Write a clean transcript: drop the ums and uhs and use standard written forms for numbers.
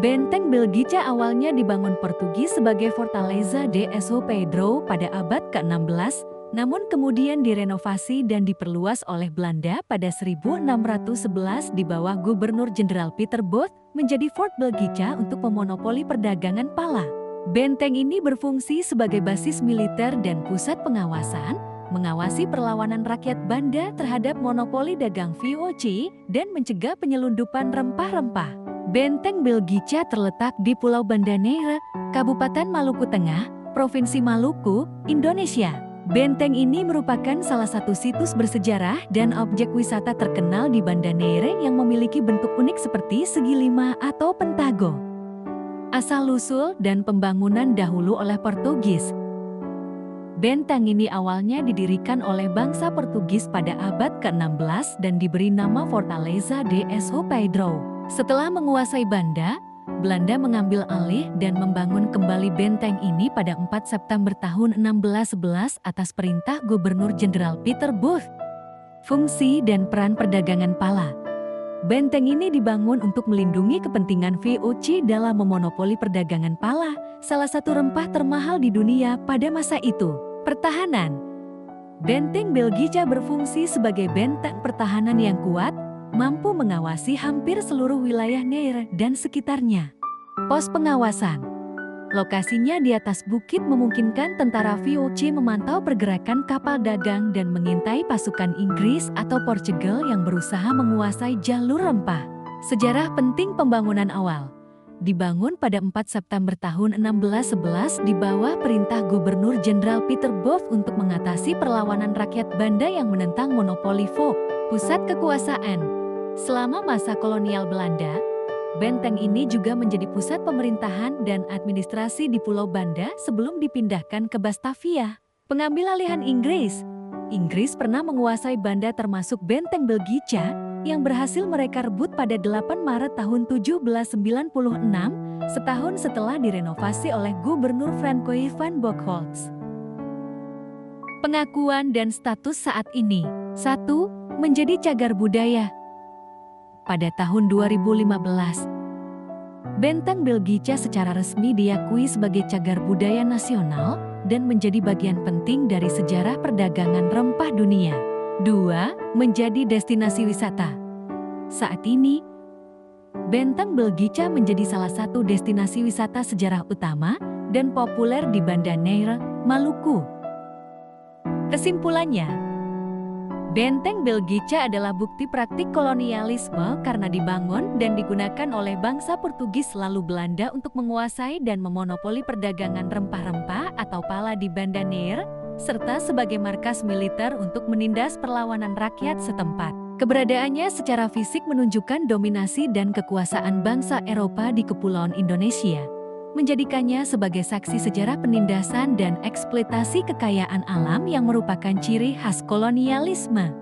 Benteng Belgica awalnya dibangun Portugis sebagai Fortaleza de São Pedro pada abad ke-16, namun kemudian direnovasi dan diperluas oleh Belanda pada 1611 di bawah Gubernur Jenderal Pieter Both menjadi Fort Belgica untuk memonopoli perdagangan pala. Benteng ini berfungsi sebagai basis militer dan pusat pengawasan, mengawasi perlawanan rakyat Banda terhadap monopoli dagang VOC dan mencegah penyelundupan rempah-rempah. Benteng Belgica terletak di Pulau Banda Neira, Kabupaten Maluku Tengah, Provinsi Maluku, Indonesia. Benteng ini merupakan salah satu situs bersejarah dan objek wisata terkenal di Banda Neira yang memiliki bentuk unik seperti segi lima atau pentago. Asal-usul dan pembangunan dahulu oleh Portugis. Benteng ini awalnya didirikan oleh bangsa Portugis pada abad ke-16 dan diberi nama Fortaleza de São Pedro. Setelah menguasai Banda, Belanda mengambil alih dan membangun kembali benteng ini pada 4 September tahun 1611 atas perintah Gubernur Jenderal Pieter Both. Fungsi dan peran perdagangan pala. Benteng ini dibangun untuk melindungi kepentingan VOC dalam memonopoli perdagangan pala, salah satu rempah termahal di dunia pada masa itu. Pertahanan. Benteng Belgica berfungsi sebagai benteng pertahanan yang kuat, mampu mengawasi hampir seluruh wilayah Neira dan sekitarnya. Pos pengawasan. Lokasinya di atas bukit memungkinkan tentara VOC memantau pergerakan kapal dagang dan mengintai pasukan Inggris atau Portugal yang berusaha menguasai jalur rempah. Sejarah penting pembangunan awal. Dibangun pada 4 September tahun 1611 di bawah perintah Gubernur Jenderal Pieter Both untuk mengatasi perlawanan rakyat Banda yang menentang monopoli VOC, pusat kekuasaan. Selama masa kolonial Belanda, benteng ini juga menjadi pusat pemerintahan dan administrasi di Pulau Banda sebelum dipindahkan ke Batavia. Pengambil alihan Inggris. Inggris pernah menguasai Banda termasuk benteng Belgica yang berhasil mereka rebut pada 8 Maret tahun 1796, setahun setelah direnovasi oleh Gubernur Francois van Bockholtz. Pengakuan dan status saat ini. 1. Menjadi cagar budaya. Pada tahun 2015, benteng Belgica secara resmi diakui sebagai cagar budaya nasional dan menjadi bagian penting dari sejarah perdagangan rempah dunia. 2. Menjadi destinasi wisata. Saat ini, benteng Belgica menjadi salah satu destinasi wisata sejarah utama dan populer di Banda Neira, Maluku. Kesimpulannya, benteng Belgica adalah bukti praktik kolonialisme karena dibangun dan digunakan oleh bangsa Portugis lalu Belanda untuk menguasai dan memonopoli perdagangan rempah-rempah atau pala di Banda Neira, serta sebagai markas militer untuk menindas perlawanan rakyat setempat. Keberadaannya secara fisik menunjukkan dominasi dan kekuasaan bangsa Eropa di Kepulauan Indonesia, menjadikannya sebagai saksi sejarah penindasan dan eksploitasi kekayaan alam yang merupakan ciri khas kolonialisme.